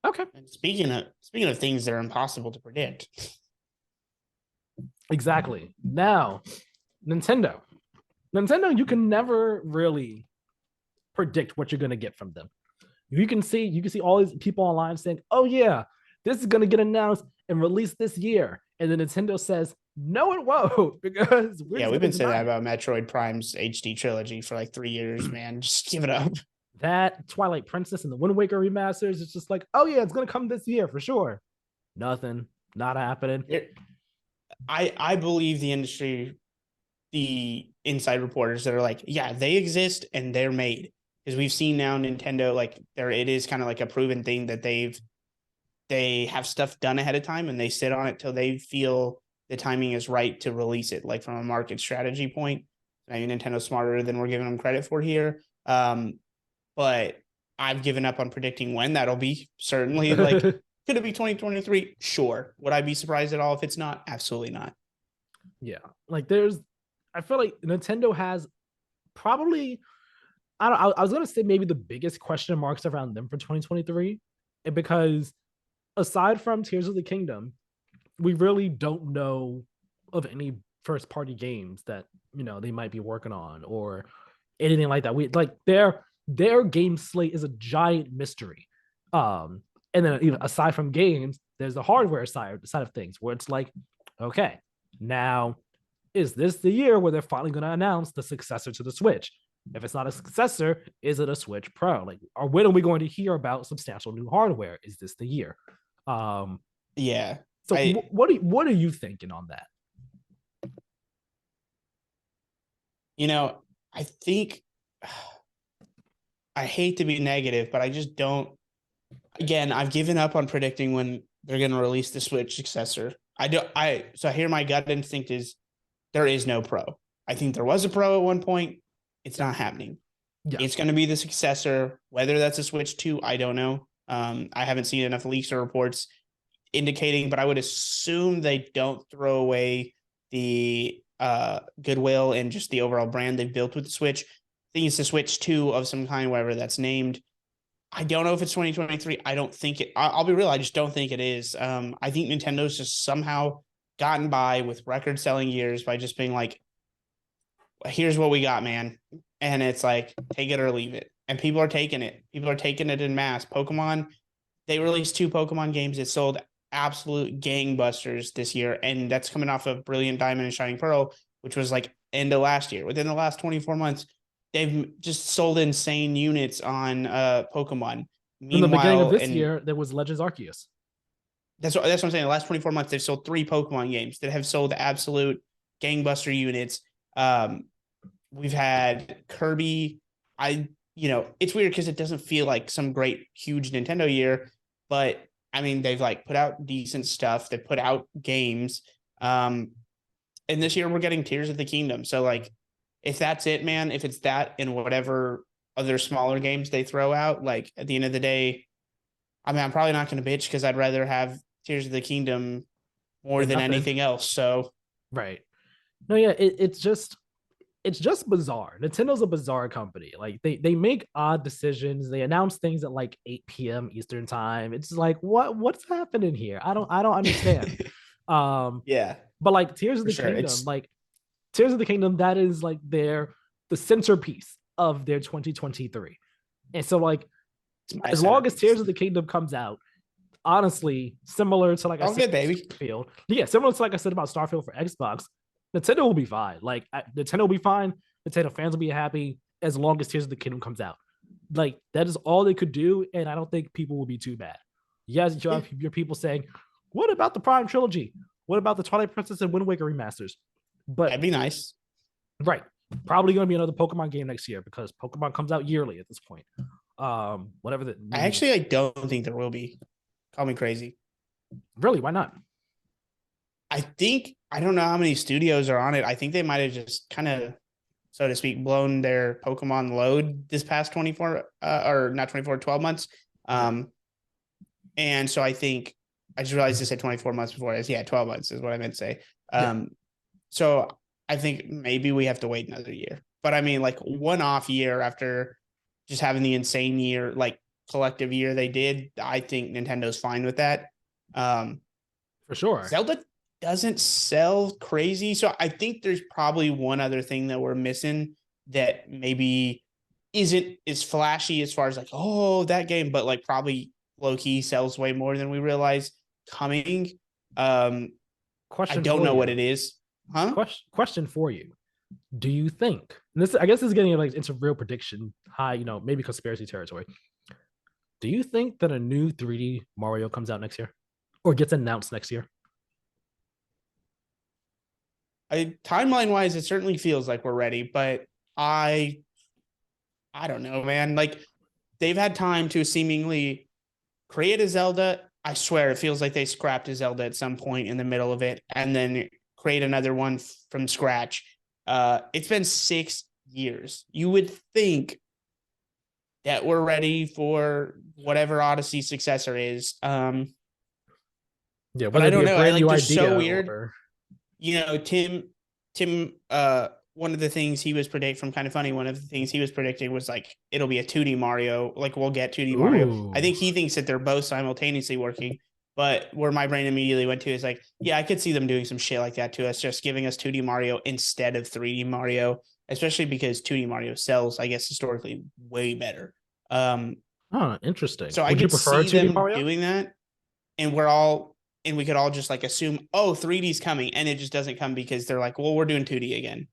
Okay. And speaking of things that are impossible to predict, Exactly. Now, Nintendo. Nintendo, you can never really predict what you're going to get from them. You can see all these people online saying, "Oh yeah, this is going to get announced and released this year," and then Nintendo says, "No, it won't," because we're yeah, just we've going been to saying deny that it. about Metroid Prime's HD trilogy for like 3 years, man. Just give it up. That Twilight Princess and the Wind Waker remasters, it's just like, "Oh yeah, it's going to come this year for sure." Nothing, not happening. I believe the industry, the inside reporters that are like, yeah, they exist and they're made, because we've seen now Nintendo, like, there it is kind of like a proven thing that they have stuff done ahead of time and they sit on it till they feel the timing is right to release it. Like, from a market strategy point, maybe Nintendo's smarter than we're giving them credit for here. But I've given up on predicting when that'll be. Certainly, like, could it be 2023? Sure. Would I be surprised at all if it's not? Absolutely not. Yeah, like I feel like Nintendo has probably I don't. I was gonna say maybe the biggest question marks around them for 2023, and because aside from Tears of the Kingdom, we really don't know of any first party games that they might be working on or anything like that. We like their game slate is a giant mystery. And then aside from games, there's the hardware side of things where it's like, okay, now is this the year where they're finally going to announce the successor to the Switch? If it's not a successor, is it a Switch Pro? Like, or when are we going to hear about substantial new hardware? Is this the year? Um, Yeah. so I what are you thinking on that? you know, I think I hate to be negative, but I just don't. Again, I've given up on predicting when they're going to release the Switch successor. I don't. So here my gut instinct is there is no Pro. I think there was a Pro at one point. It's not happening. Yeah, It's going to be the successor. Whether that's a Switch 2, I don't know. I haven't seen enough leaks or reports indicating, but I would assume they don't throw away the goodwill and just the overall brand they've built with the Switch. I think it's the Switch 2 of some kind, whatever that's named. I don't know if it's 2023. I don't think it. I'll be real. I just don't think it is. I think Nintendo's just somehow gotten by with record selling years by just being like, here's what we got, man. And it's like, take it or leave it. And people are taking it. People are taking it in mass. Pokemon, they released 2 Pokemon games that sold absolute gangbusters this year. And that's coming off of Brilliant Diamond and Shining Pearl, which was like end of last year. Within the last 24 months, they've just sold insane units on Pokemon. in the beginning of Meanwhile, this and year, there was Legends Arceus. that's what I'm saying. The last 24 months, they've sold 3 Pokemon games that have sold absolute gangbuster units. Um, we've had Kirby. It's weird because it doesn't feel like some great huge Nintendo year, but I mean, they've like put out decent stuff. They put out games. And this year we're getting Tears of the Kingdom. So like, if that's it, man, if it's that and whatever other smaller games they throw out, like at the end of the day, I mean, I'm probably not going to bitch because I'd rather have Tears of the Kingdom more Then than nothing. anything else. So Right. No, yeah, it's just bizarre. Nintendo's a bizarre company. Like they make odd decisions. They announce things at like 8 p.m. Eastern time. It's like what's happening here? I don't understand. Um, yeah, but like Tears of for the sure. Kingdom, that is like the centerpiece of their 2023. And so like It's my as long as centerpiece. Tears of the Kingdom comes out, honestly, similar to like I All said, good, baby. Starfield. Yeah, similar to like I said about Starfield for Xbox, Nintendo will be fine. Like Nintendo will be fine. Nintendo fans will be happy as long as Tears of the Kingdom comes out. Like that is all they could do, and I don't think people will be too bad. Yes, you Yeah, have your people saying, "What about the Prime trilogy? What about the Twilight Princess and Wind Waker remasters?" that'd But be nice. right, probably going to be another Pokemon game next year because Pokemon comes out yearly at this point. Whatever the I don't think there will be. Call me crazy. really, why not? I don't know how many studios are on it. I think they might have just kind of, so to speak, blown their Pokemon load this past 24 or not 24, 12 months. Yeah, And so I think I just realized I said 24 months before. Yeah, 12 months is what I meant to say. yeah, So I think maybe we have to wait another year. But I mean, like, one off year after just having the insane year, like collective year they did, I think Nintendo's fine with that. For sure. Zelda doesn't sell crazy. So I think there's probably one other thing that we're missing that maybe isn't as flashy as far as like, oh, that game, but like probably low key sells way more than we realize coming. I Question don't for know what you. it is. Huh? Question for you. Do you think, and this, I guess this is getting like into real prediction, high, maybe conspiracy territory. Do you think that a new 3D Mario comes out next year or gets announced next year? Timeline wise, it certainly feels like we're ready, but I don't know, man. Like they've had time to seemingly create a Zelda. I swear it feels like they scrapped a Zelda at some point in the middle of it and then create another one from scratch. It's been 6 years. You would think that we're ready for whatever Odyssey successor is. Yeah, But whether I it be don't a know. I brand like new they're so idea weird. or Tim, one of the things he was predicting from Kind of Funny, one of the things he was predicting was like it'll be a 2D Mario, like we'll get 2D Mario. I ooh, think he thinks that they're both simultaneously working, but where my brain immediately went to is like, yeah, I could see them doing some shit like that to us, just giving us 2D Mario instead of 3D Mario, especially because 2D Mario sells, I guess, historically way better. Interesting. So I Would you could prefer see 2D them Mario? doing that, and we could all just like assume, oh, 3D's coming, and it just doesn't come because they're like, well, we're doing 2D again.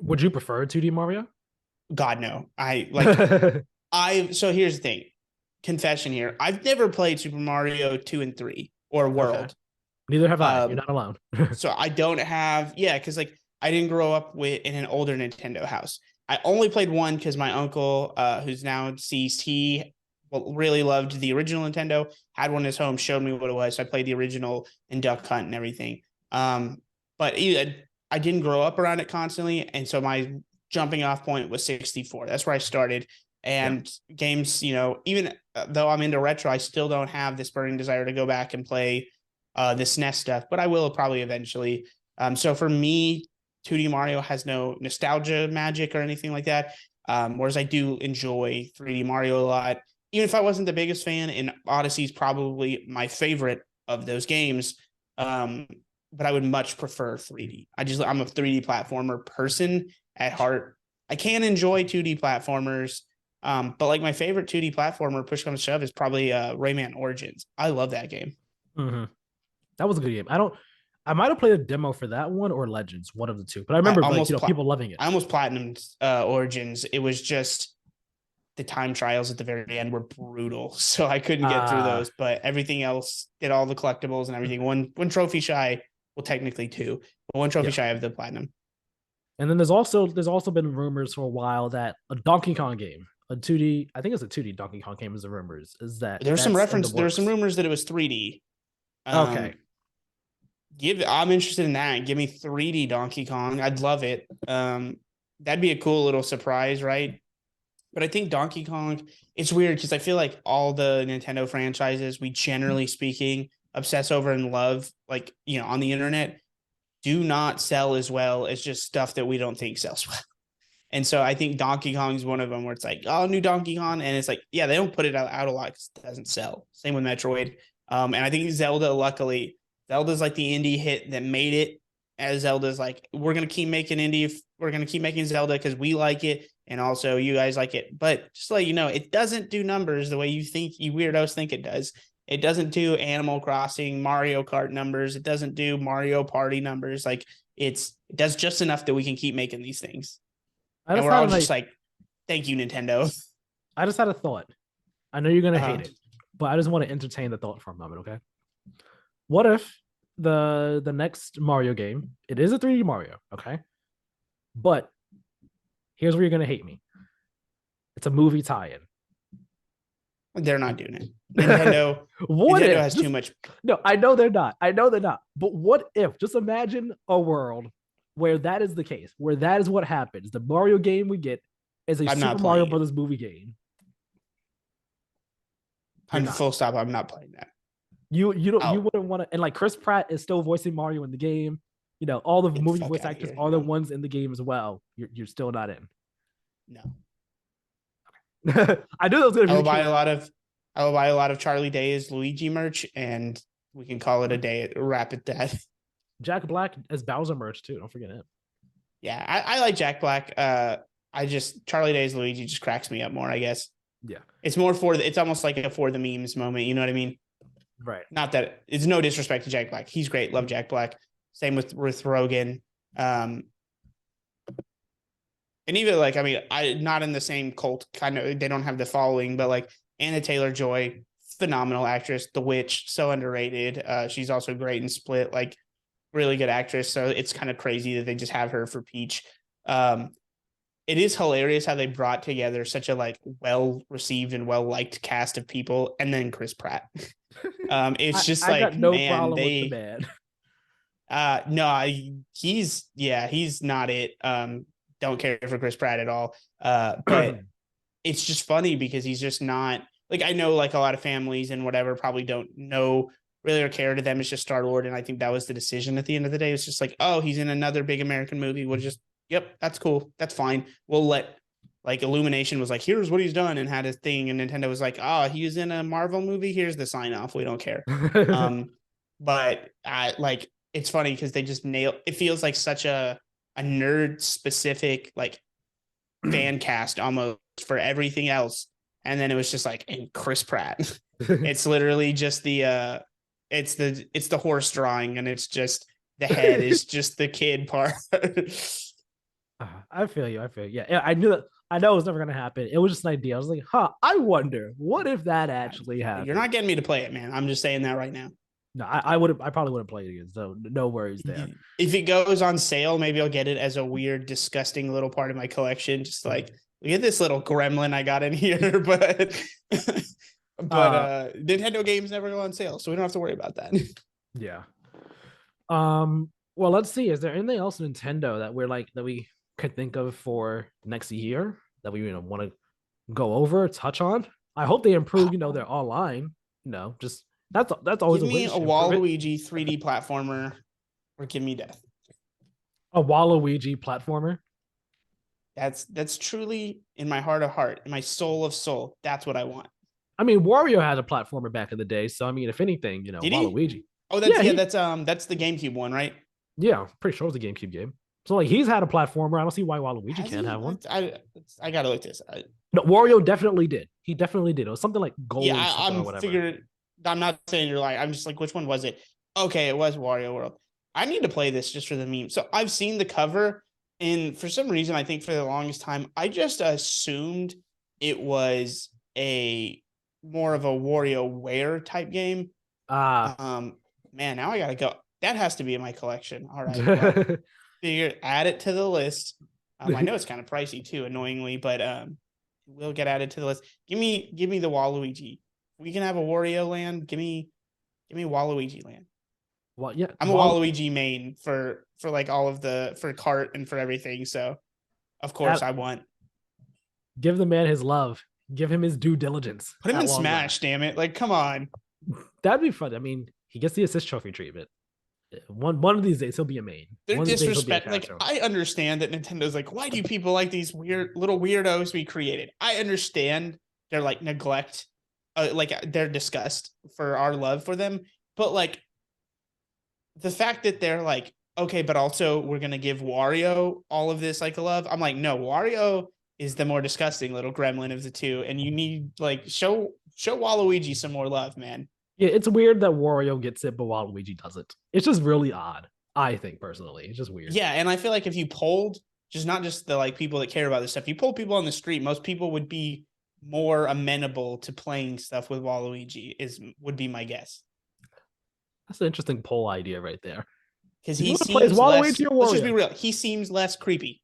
Would you prefer 2D Mario? God no. I like I so here's the thing. Confession here. I've never played Super Mario 2 and 3 or Okay. World. Neither have I. You're Um not alone. so I don't have because like I didn't grow up with in an older Nintendo house. I only played one because my uncle, who's now deceased, he really loved the original Nintendo, had one in his home, showed me what it was. So I played the original and Duck Hunt and everything. But I didn't grow up around it constantly. And so my jumping off point was 64. That's where I started. Yeah. And games, even though I'm into retro, I still don't have this burning desire to go back and play the SNES stuff, but I will probably eventually. So for me, 2D Mario has no nostalgia magic or anything like that. Whereas I do enjoy 3D Mario a lot. Even if I wasn't the biggest fan, and Odyssey is probably my favorite of those games. But I would much prefer 3D. I'm a 3D platformer person at heart. I can enjoy 2D platformers. But like my favorite 2D platformer, push comes to shove, is probably Rayman Origins. I love that game. Mm-hmm. That was a good game. I might have played a demo for that one or Legends, one of the two. But I I remember like, almost people loving it. I almost platinumed Origins. It was just the time trials at the very end were brutal, so I couldn't get through Uh those. But everything else, did all the collectibles and everything. One trophy shy, well, technically two, but one trophy yeah. shy of the platinum. And then there's also been rumors for a while that a Donkey Kong game, a 2D, I think it's a 2D Donkey Kong game is the rumors, is that There's some that's in the reference. There's some works. rumors that it was 3D. Okay. Um, I'm interested in that. Give me 3D Donkey Kong. I'd love it. That'd be a cool little surprise, right? But I think Donkey Kong, it's weird because I feel like all the Nintendo franchises, we generally speaking, obsess over and love, like, on the internet, do not sell as well as just stuff that we don't think sells well. And so I think Donkey Kong is one of them where it's like, oh, new Donkey Kong. And it's like, yeah, they don't put it out a lot because it doesn't sell. Same with Metroid. And I think Zelda, luckily, Zelda's like the indie hit that made it. As Zelda's like, we're going to keep making indie. We're going to keep making Zelda because we like it. And also you guys like it. But just to let you know, it doesn't do numbers the way you weirdos think it does. It doesn't do Animal Crossing, Mario Kart numbers. It doesn't do Mario Party numbers. Like it does just enough that we can keep making these things. I And just we're had all a just like like, thank you, Nintendo. I just had a thought. I know you're gonna Uh-huh. hate it, but I just want to entertain the thought for a moment, okay? What if the next Mario game, it is a 3D Mario, okay? But here's where you're gonna hate me. It's a movie tie-in. They're not doing it. Nintendo What Nintendo if has too much. no, I know they're not. I know they're not. But what if just imagine a world where that is the case, where that is what happens. The Mario game we get is a I'm Super not Mario playing it. Brothers movie game. You're I'm not. full stop. I'm not playing that. You don't you Oh, wouldn't want to, and like Chris Pratt is still voicing Mario in the game. All the get the movie fuck voice out of actors here. are the No, ones in the game as well. You're still not in. no. I knew that was gonna I be will the buy a case. lot of I will buy a lot of Charlie Day's Luigi merch, and we can call it a day at rapid death. Jack Black as Bowser merch too. Don't forget it. Yeah, I like Jack Black. I just Charlie Day's Luigi just cracks me up more, I guess. Yeah. It's more it's almost like a for the memes moment, you know what I mean? Right. Not that it's no disrespect to Jack Black. He's great. Love Jack Black. Same with Rogan. And even like, I mean, I not in the same cult kind of, they don't have the following, but like Anna Taylor-Joy, phenomenal actress. The Witch, so underrated. She's also great in Split, like really good actress. So it's kind of crazy that they just have her for Peach. It is hilarious how they brought together such a like well received and well liked cast of people, and then Chris Pratt. It's just I got like, no man, problem with the they man. no, he's not it. Don't care for Chris Pratt at all. But it's just funny because he's just not like, I know like a lot of families and whatever probably don't know really or care to them. It's just Star Lord. And I think that was the decision at the end of the day. It's just like, oh, he's in another big American movie. We'll just, yep, that's cool. That's fine. We'll let like Illumination was like, here's what he's done and had a thing. And Nintendo was like, oh, he's in a Marvel movie. Here's the sign off. We don't care. But I like, it's funny because they just nail it. Feels like such a nerd specific like fan cast almost for everything else. And then it was just like, and Chris Pratt. It's literally just it's the horse drawing, and it's just the head is just the kid part. I feel you. I feel you. Yeah, I knew that. I know it was never gonna happen. It was just an idea. I was like, huh, I wonder what if that actually happened. You're not getting me to play it, man. I'm just saying that right now. No, I would have. I probably would have played it again. So no worries there. If it goes on sale, maybe I'll get it as a weird, disgusting little part of my collection. Just like, look at this little gremlin I got in here, but Nintendo games never go on sale, so we don't have to worry about that. Yeah. Well, let's see. Is there anything else Nintendo that we're like that we could think of for next year that we want to go over, touch on? I hope they improve. Their online. Just that's always Give a me wish. a Waluigi 3D platformer, or give me death. A Waluigi platformer. That's truly in my heart of heart, in my soul of soul. That's what I want. I mean, Wario had a platformer back in the day, so I mean, if anything, Did Waluigi. He? Oh, that's the GameCube one, right? Yeah, pretty sure it was a GameCube game. So like he's had a platformer. I don't see why Waluigi Has can't he? have one. I gotta look this. No, Wario definitely did. He definitely did. It was something like gold Yeah, or I'm whatever. figured. I'm not saying you're lying. I'm just like, which one was it? Okay, it was Wario World. I need to play this just for the meme. So I've seen the cover, and for some reason, I think for the longest time, I just assumed it was a more of a WarioWare type game. Man, now I gotta go. That has to be in my collection. All right, well, figure add it to the list. I know it's kind of pricey too, annoyingly, but it will get added to the list. Give me the Waluigi. We can have a Wario land. Give me Waluigi land. Well, yeah, I'm a Waluigi main for like all of for cart and for everything. So of course I want. Give the man his love. Give him his due diligence. Put him in Smash, damn it! Like, come on. That'd be fun. I mean, he gets the assist trophy treatment. One of these days he'll be a main. They're disrespect. Like, I understand that Nintendo's like, why do people like these weird little weirdos we created? I understand their like neglect, like their disgust for our love for them, but like the fact that they're like, okay, but also we're gonna give Wario all of this like love. I'm like, no, Wario is the more disgusting little gremlin of the two, and you need like show Waluigi some more love, man. Yeah, it's weird that Wario gets it, but Waluigi doesn't. It's just really odd. I think personally, it's just weird. Yeah, and I feel like if you polled not just the like people that care about this stuff, you poll people on the street, most people would be more amenable to playing stuff with Waluigi. Would be my guess. That's an interesting poll idea right there. Because he seems less. Let's just be real. He seems less creepy.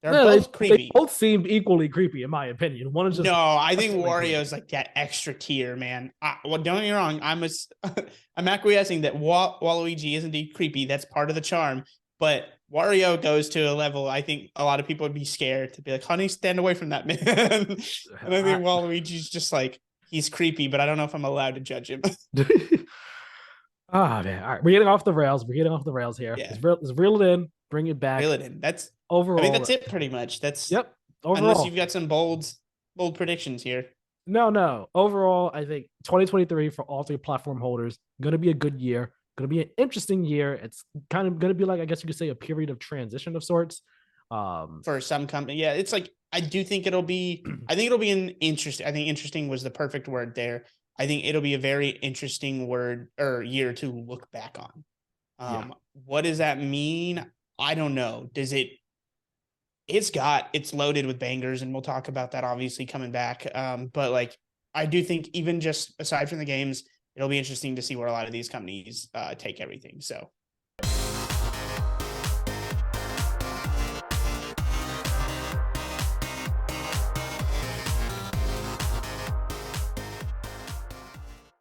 They're both creepy. They both seemed equally creepy, in my opinion. One is just I think Wario's like that extra tier, man. Well, don't get me wrong. I'm acquiescing that Waluigi is indeed creepy. That's part of the charm. But Wario goes to a level I think a lot of people would be scared to be like, honey, stand away from that man. And I think Waluigi's just like, he's creepy, but I don't know if I'm allowed to judge him. Man. All right. We're getting off the rails. We're getting off the rails here. Yeah. Let's reel it in. Bring it back. Reel it in. That's overall. I think that's it pretty much. That's yep. Overall. Unless you've got some bolds. bold predictions here. No. Overall, I think 2023 for all three platform holders gonna be a good year. Gonna be an interesting year. It's kind of gonna be like, I guess you could say, a period of transition of sorts. Um, For some company. Yeah, it's like I do think it'll be. I think it'll be an interesting. I think interesting was the perfect word there. I think it'll be a very interesting word or year to look back on. yeah, What does that mean? I don't know. Does it? It's loaded with bangers, and we'll talk about that obviously coming back. But like I do think even just aside from the games, it'll be interesting to see where a lot of these companies take everything. So